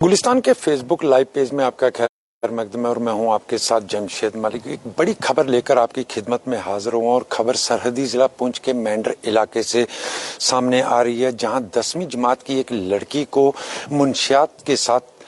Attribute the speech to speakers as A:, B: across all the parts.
A: गुलिस्तान के Facebook live page में आपका खैर मकदम है और मैं हूं आपके साथ जमशेद मलिक। एक बड़ी खबर लेकर आपकी खिदमत में हाजिर हुआ और खबर सरहदी जिला पुंछ के मेंढर इलाके से सामने आ रही है, जहां 10वीं जमात की एक लड़की को मुंशियात के साथ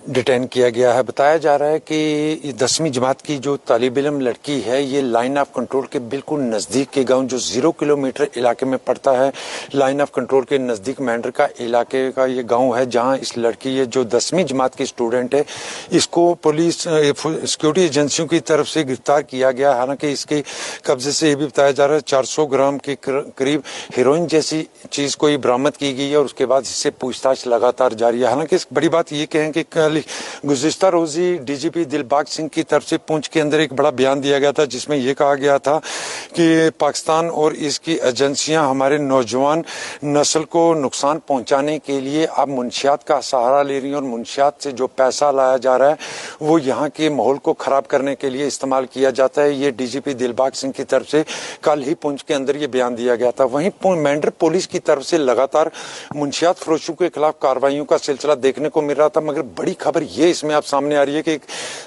A: डिटेन किया गया है। बताया जा रहा है कि 10वीं जमात की जो तालिब इल्म लड़की है, ये लाइन ऑफ कंट्रोल के बिल्कुल नज़दीक के गांव जो 0 किलोमीटर इलाके में पड़ता है, लाइन ऑफ कंट्रोल के नज़दीक मेंढर का इलाके का ये गांव है, जहां इस लड़की ये जो 10वीं जमात की स्टूडेंट है, इसको पुलिस सिक्योरिटी एजेंसियों की तरफ से गिरफ्तार किया गया। हालांकि इसके कब्जे से ये भी बताया जा रहा है 400 ग्राम के करीब हेरोइन जैसी चीज़ को बरामद की गई है और उसके बाद इससे पूछताछ लगातार जारी है। हालांकि बड़ी बात ये कहें कि गुज़िश्ता रोजी डीजीपी दिलबाग सिंह की तरफ से पुंछ के अंदर एक बड़ा बयान दिया गया था, जिसमें यह कहा गया था कि पाकिस्तान और इसकी एजेंसियां हमारे नौजवान नस्ल को नुकसान पहुंचाने के लिए अब मुंशियात का सहारा ले रही हैं और मुंशियात से जो पैसा लाया जा रहा है वो यहाँ के माहौल को खराब करने के लिए इस्तेमाल किया जाता है। ये डीजीपी दिलबाग सिंह की तरफ से कल ही पुंछ के अंदर ये बयान दिया गया था। वहीं मेंढर पुलिस की तरफ से लगातार मुंशियात फरोशों के खिलाफ कार्रवाइयों का सिलसिला देखने को मिल रहा था, मगर बड़ी खबर ये इसमें आप सामने आ रही है कि एक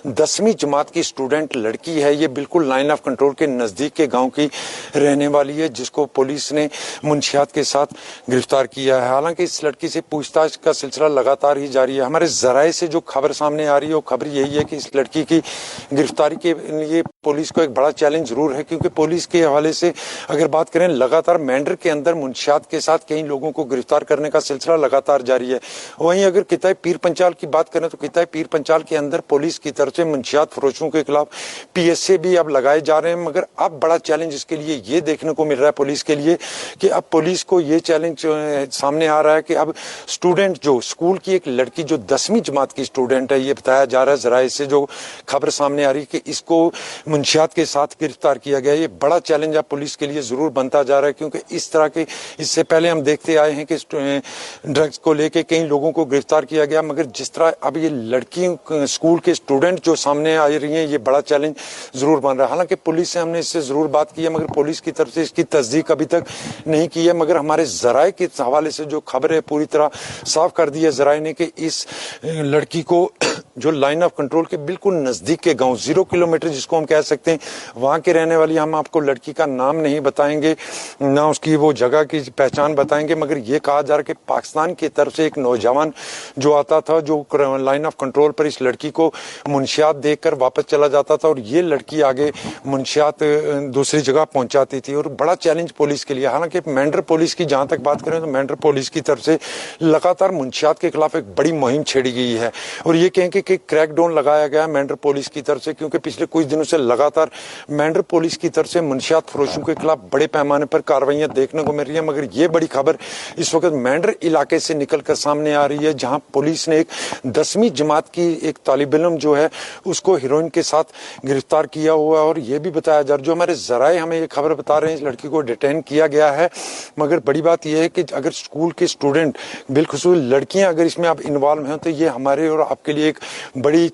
A: 10वीं जमात की स्टूडेंट लड़की है, ये बिल्कुल लाइन ऑफ कंट्रोल के नजदीक के गांव की रहने वाली है, जिसको पुलिस ने मुंशियात के साथ गिरफ्तार किया है। हालांकि इस लड़की से पूछताछ का सिलसिला लगातार ही जारी है। हमारे जराये से जो खबर सामने आ रही है वो खबर यही है कि इस लड़की की गिरफ्तारी के लिए पुलिस को एक बड़ा चैलेंज जरूर है, क्योंकि पुलिस के हवाले से अगर बात करें, लगातार मेंढर के अंदर मुंशियात के साथ कई लोगों को गिरफ्तार करने का सिलसिला लगातार जारी है। वहीं अगर किताब पीर पंचाल की बात करें तो किताब पीर पंचाल के अंदर पुलिस की तरफ से मुंशियात फरोशों के खिलाफ पीएसए भी अब लगाए जा रहे हैं, मगर अब बड़ा चैलेंज इसके लिए ये देखने को मिल रहा है पुलिस के लिए कि अब पुलिस को ये चैलेंज सामने आ रहा है कि अब स्टूडेंट जो स्कूल की एक लड़की जो 10वीं जमात की स्टूडेंट है, ये बताया जा रहा है जराये से जो खबर सामने आ रही है कि इसको मुंशियात के साथ गिरफ्तार किया गया। ये बड़ा चैलेंज अब पुलिस के लिए जरूर बनता जा रहा है, क्योंकि इस तरह के इससे पहले हम देखते आए हैं कि ड्रग्स को लेकर कई लोगों को गिरफ्तार किया गया, मगर जिस तरह अब ये लड़की स्कूल के स्टूडेंट जो सामने आ रही हैं, ये बड़ा चैलेंज जरूर बन रहा है। हालांकि पुलिस से हमने इससे जरूर बात की है, मगर पुलिस की तरफ से इसकी तस्दीक अभी तक नहीं की है, मगर हमारे जराये के हवाले से जो खबर है पूरी तरह साफ कर दी है जराये ने कि इस लड़की को जो लाइन ऑफ कंट्रोल के बिल्कुल नजदीक के गांव 0 किलोमीटर जिसको हम कह सकते हैं, वहां के रहने वाली, हम आपको लड़की का नाम नहीं बताएंगे ना उसकी वो जगह की पहचान बताएंगे, मगर ये कहा जा रहा है कि पाकिस्तान की तरफ से एक नौजवान जो आता था, जो लाइन ऑफ कंट्रोल पर इस लड़की को मुंशियात देखकर वापस चला जाता था और ये लड़की आगे मुंशियात दूसरी जगह पहुंचाती थी, और बड़ा चैलेंज पुलिस के लिए। हालांकि मेंढर पुलिस की जहां तक बात करें तो मेंढर पुलिस की तरफ से लगातार मुंशियात के खिलाफ एक बड़ी मुहिम छेड़ी गई है और ये कहें कि क्रैकडाउन लगाया गया मेंढर पुलिस की तरफ से, क्योंकि पिछले कुछ दिनों से लगातार मेंढर पुलिस की तरफ से मुंशियात फरोशों के खिलाफ बड़े पैमाने पर कार्रवाइयां देखने को मिल रही है। मगर ये बड़ी खबर इस वक्त मेंढर इलाके से निकलकर सामने आ रही है, जहां पुलिस ने एक 10वीं जमात की एक तालिब इल्म जो है उसको हीरोइन के साथ गिरफ्तार किया हुआ है। और ये भी बताया जा रहा है, जो हमारे जराये हमें ये खबर बता रहे हैं, इस लड़की को डिटेन किया गया है, मगर बड़ी बात यह है कि अगर स्कूल के स्टूडेंट, बिलखुसूस लड़कियां अगर इसमें आप इन्वॉल्व हैं, तो ये हमारे और आपके लिए एक बड़ी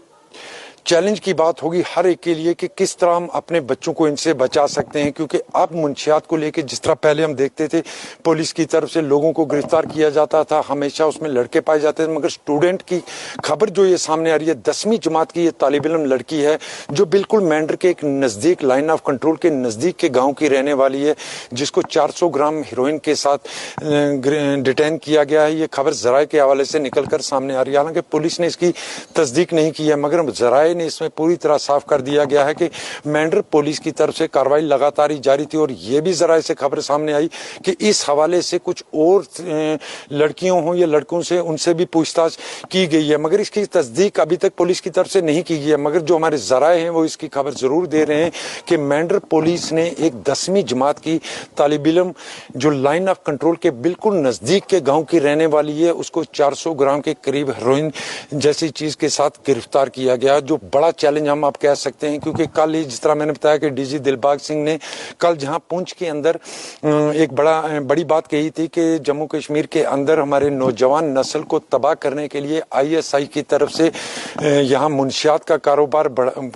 A: चैलेंज की बात होगी हर एक के लिए कि किस तरह हम अपने बच्चों को इनसे बचा सकते हैं। क्योंकि अब मुंशियात को लेकर जिस तरह पहले हम देखते थे पुलिस की तरफ से लोगों को गिरफ्तार किया जाता था, हमेशा उसमें लड़के पाए जाते थे, मगर स्टूडेंट की खबर जो ये सामने आ रही है, 10वीं जमात की ये तालिब इल्म लड़की है जो बिल्कुल मेंढर के एक नज़दीक लाइन ऑफ कंट्रोल के नज़दीक के गाँव की रहने वाली है, जिसको 400 ग्राम हीरोइन के साथ डिटेन किया गया है। ये खबर जराये के हवाले से निकल कर सामने आ रही है। हालांकि पुलिस ने इसकी तस्दीक नहीं की है, मगर जराये ने इसमें पूरी तरह साफ कर दिया गया है कि मेंढर पुलिस की तरफ से कार्रवाई लगातार ही जारी थी। और यह भी जराये से खबर सामने आई कि इस हवाले से कुछ और लड़कियों हों या लड़कों से, उनसे भी पूछताछ की गई है, मगर इसकी तस्दीक अभी तक पुलिस की तरफ से नहीं की गई है। मगर जो हमारे जराये हैं वो इसकी खबर जरूर दे रहे हैं कि मेंढर पुलिस ने एक 10वीं जमात की तालिब इल्म जो लाइन ऑफ कंट्रोल के बिल्कुल नजदीक के गांव की रहने वाली है, उसको 400 ग्राम के करीब हेरोइन जैसी चीज के साथ गिरफ्तार किया गया, जो बड़ा चैलेंज हम आप कह सकते हैं, क्योंकि कल ही जिस तरह मैंने बताया कि डीजी दिलबाग सिंह ने कल जहां पुंछ के अंदर एक बड़ी बात कही थी कि जम्मू कश्मीर के अंदर हमारे नौजवान नस्ल को तबाह करने के लिए ISI की तरफ से यहाँ मुंशियात का कारोबार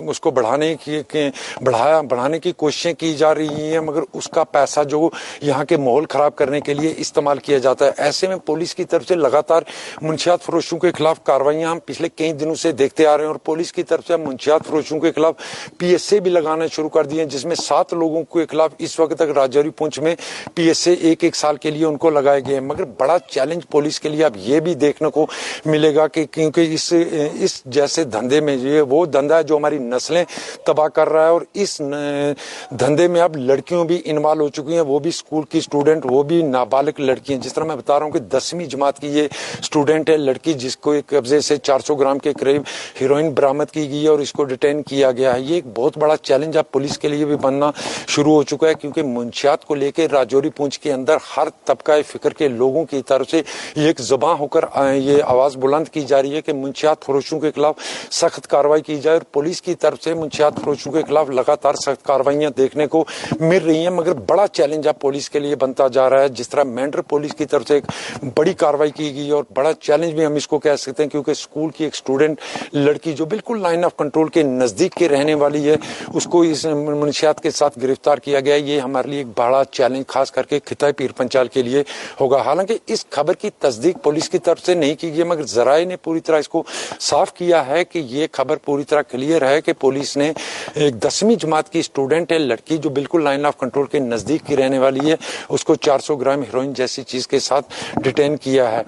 A: उसको बढ़ाने की कोशिशें की जा रही हैं, मगर उसका पैसा जो यहाँ के माहौल खराब करने के लिए इस्तेमाल किया जाता है। ऐसे में पुलिस की तरफ से लगातार मुंशियात फरोशों के खिलाफ कार्रवाइयां हम पिछले कई दिनों से देखते आ रहे हैं और पुलिस की तरफ से मुंशियात फरोशों के खिलाफ PSA भी लगाना शुरू कर दिए, जिसमें 7 लोगों के खिलाफ इस वक्त तक राजौरी पुंछ में PSA 1-1 साल के लिए उनको लगाए गए। मगर बड़ा चैलेंज पुलिस के लिए अब ये भी देखने को मिलेगा कि क्योंकि इस जैसे धंधे में ये वो धंधा है जो हमारी नस्लें तबाह कर रहा है, और इस धंधे में अब लड़कियों भी इन्वॉल्व हो चुकी हैं, वो भी स्कूल की स्टूडेंट, वो भी नाबालिग लड़की हैं। जिस तरह मैं बता रहा हूँ कि 10वीं जमात की ये स्टूडेंट है लड़की, जिसको एक कब्जे से 400 ग्राम के करीब हीरोइन बरामद की गई है और इसको डिटेन किया गया है। ये एक बहुत बड़ा चैलेंज अब पुलिस के लिए भी बनना शुरू हो चुका है, क्योंकि मुंशियात को लेकर राजौरी पुंछ के अंदर हर तबका फिक्र के लोगों की तरफ से एक जुबान होकर ये आवाज बुलंद की जा रही है कि मुंशियात फरोशों के खिलाफ सख्त कार्रवाई की जाए, और पुलिस की तरफ से मुंशियात फरोशों के खिलाफ लगातार सख्त कार्रवाइयां देखने को मिल रही हैं। मगर बड़ा चैलेंज अब पुलिस के लिए बनता जा रहा है। जिस तरह मेंढर पुलिस की तरफ से एक बड़ी कार्रवाई की गई और बड़ा चैलेंज भी हम इसको कह सकते हैं, क्योंकि स्कूल की एक स्टूडेंट लड़की जो बिल्कुल लाइन ऑफ कंट्रोल के नजदीक के रहने वाली है, उसको इस मुंशियात के साथ गिरफ्तार किया गया। ये हमारे लिए एक बड़ा चैलेंज खास करके खिताई पीर पंचाल के लिए होगा। हालांकि इस खबर की तस्दीक पुलिस की तरफ से नहीं की गई, मगर जराए ने पूरी तरह इसको साफ किया है कि ये खबर पूरी तरह क्लियर है कि पुलिस ने एक 10वीं जमात की स्टूडेंट है लड़की जो बिल्कुल लाइन ऑफ कंट्रोल के नजदीक की रहने वाली है, उसको 400 ग्राम हीरोइन जैसी चीज के साथ डिटेन किया है।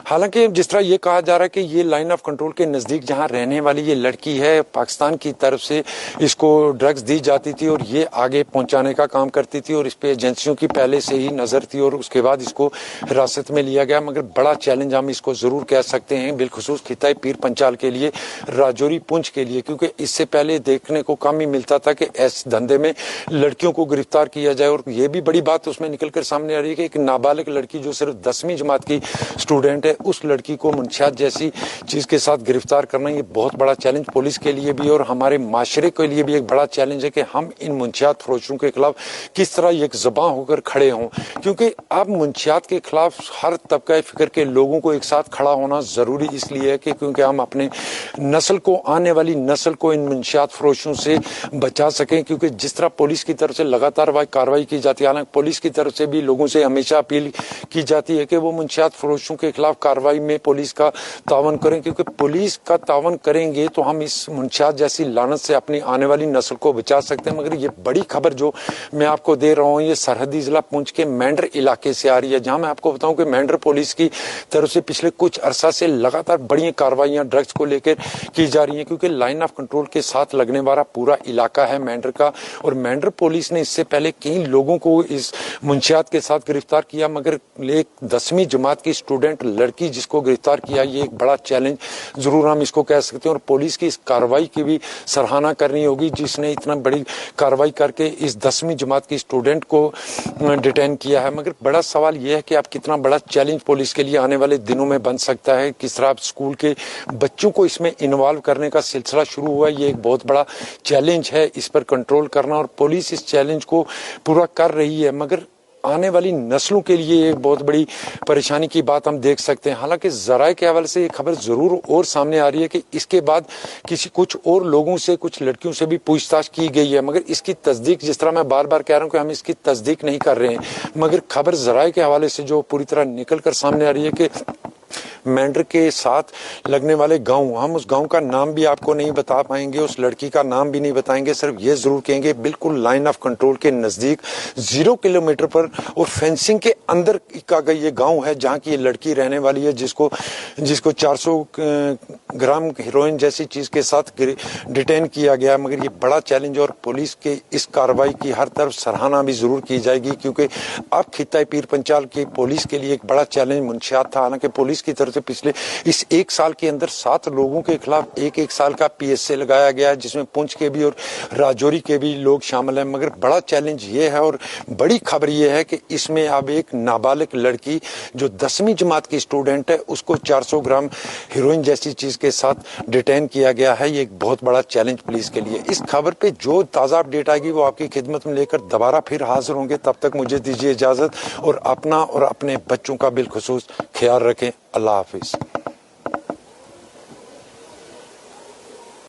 A: हालांकि जिस तरह ये कहा जा रहा है कि ये लाइन ऑफ कंट्रोल के नजदीक जहां रहने वाली ये लड़की है, पाकिस्तान की तरफ से इसको ड्रग्स दी जाती थी और ये आगे पहुंचाने का काम करती थी, और इस पे एजेंसियों की पहले से ही नजर थी और उसके बाद इसको हिरासत में लिया गया। मगर बड़ा चैलेंज हम इसको जरूर कह सकते हैं, बिलखुसूस खिताई पीर पंचाल के लिए, राजौरी पुंछ के लिए, क्योंकि इससे पहले देखने को कम ही मिलता था कि ऐसे धंधे में लड़कियों को गिरफ्तार किया जाए। और ये भी बड़ी बात उसमें निकलकर सामने आ रही है कि एक नाबालिग लड़की जो सिर्फ 10वीं जमात की स्टूडेंट है, उस लड़की को मुंशियात जैसी चीज के साथ गिरफ्तार करना, ये बहुत बड़ा चैलेंज पुलिस के लिए भी और हमारे माशरे के लिए भी एक बड़ा चैलेंज है कि हम इन मुंशियात फरोशों के खिलाफ किस तरह एक जुबान होकर खड़े हों। क्योंकि अब मुंशियात के खिलाफ हर तबका फिक्र के लोगों को एक साथ खड़ा होना जरूरी इसलिए है कि क्योंकि हम अपने नस्ल को, आने वाली नस्ल को इन मुंशियात फरोशों से बचा सकें। क्योंकि जिस तरह पुलिस की तरफ से लगातार कार्रवाई की जाती है, हालांकि पुलिस की तरफ से भी लोगों से हमेशा अपील की जाती है कि वो मुंशियात फरोशों के खिलाफ कार्रवाई में पुलिस का तावन करें, क्योंकि पुलिस का तावन करेंगे तो हम इस मुंशियात जैसी लानत से अपनी आने वाली नस्ल को बचा सकते हैं। मगर ये बड़ी खबर जो मैं आपको दे रहा हूँ, ये सरहदी जिला पुंछ के मेंढर इलाके से आ रही है, जहां मैं आपको बताऊं कि मेंढर पुलिस की तरफ से पिछले कुछ अरसा से लगातार बड़ी कार्रवाइयां ड्रग्स को लेकर की जा रही हैं, क्योंकि लाइन ऑफ कंट्रोल के साथ लगने वाला पूरा इलाका है मेंढर का। और मेंढर पुलिस ने इससे पहले कई लोगों को इस मुंशियात के साथ गिरफ्तार किया, मगर एक 10वीं जमात की स्टूडेंट लड़की जिसको गिरफ्तार किया, ये एक बड़ा चैलेंज जरूर हम इसको कह सकते हैं। और पुलिस की इस कार्रवाई की भी सराहना करनी होगी, जिसने इतना बड़ी कार्रवाई करके इस 10वीं जमात की स्टूडेंट को डिटेन किया है। मगर बड़ा सवाल यह है कि आप कितना बड़ा चैलेंज पुलिस के लिए आने वाले दिनों में बन सकता है, किस तरह स्कूल के बच्चों को इसमें इन्वॉल्व करने का सिलसिला शुरू हुआ है। ये एक बहुत बड़ा चैलेंज है, इस पर कंट्रोल करना, और पुलिस इस चैलेंज को पूरा कर रही है। मगर आने वाली नस्लों के लिए एक बहुत बड़ी परेशानी की बात हम देख सकते हैं। हालांकि जराए के हवाले से ये खबर जरूर और सामने आ रही है कि इसके बाद कुछ और लोगों से, कुछ लड़कियों से भी पूछताछ की गई है, मगर इसकी तस्दीक, जिस तरह मैं बार बार कह रहा हूं कि हम इसकी तस्दीक नहीं कर रहे हैं, मगर खबर जराए के हवाले से जो पूरी तरह निकल कर सामने आ रही है कि मेंढर के साथ लगने वाले गांव, हम उस गांव का नाम भी आपको नहीं बता पाएंगे, उस लड़की का नाम भी नहीं बताएंगे, सिर्फ ये जरूर कहेंगे बिल्कुल लाइन ऑफ कंट्रोल के नजदीक 0 किलोमीटर पर और फेंसिंग के अंदर का ये गांव है जहां की ये लड़की रहने वाली है, जिसको 400 ग्राम हीरोइन जैसी चीज के साथ डिटेन किया गया। मगर ये बड़ा चैलेंज, और पुलिस के इस कार्रवाई की हर तरफ सराहना भी जरूर की जाएगी, क्योंकि अब खिताई पीर पंचाल की पुलिस के लिए एक बड़ा चैलेंज मुंशियात था। हालांकि पुलिस की तरफ से पिछले इस एक साल के अंदर 7 लोगों के खिलाफ एक साल का PSA लगाया गया है, जिसमें पुंछ के भी और राजौरी के भी लोग शामिल हैं। मगर बड़ा चैलेंज ये है और बड़ी खबर ये है कि इसमें अब एक नाबालिग लड़की जो 10वीं जमात की स्टूडेंट है, उसको 400 ग्राम हेरोइन जैसी चीज के साथ डिटेन किया गया है। ये एक बहुत बड़ा चैलेंज पुलिस के लिए। इस खबर पे जो ताज़ा अपडेट आएगी वो आपकी खिदमत में लेकर दोबारा फिर हाजिर होंगे। तब तक मुझे दीजिए इजाजत और अपना और अपने बच्चों का बिलखुसूस ख्याल रखें। अल्लाह हाफिज।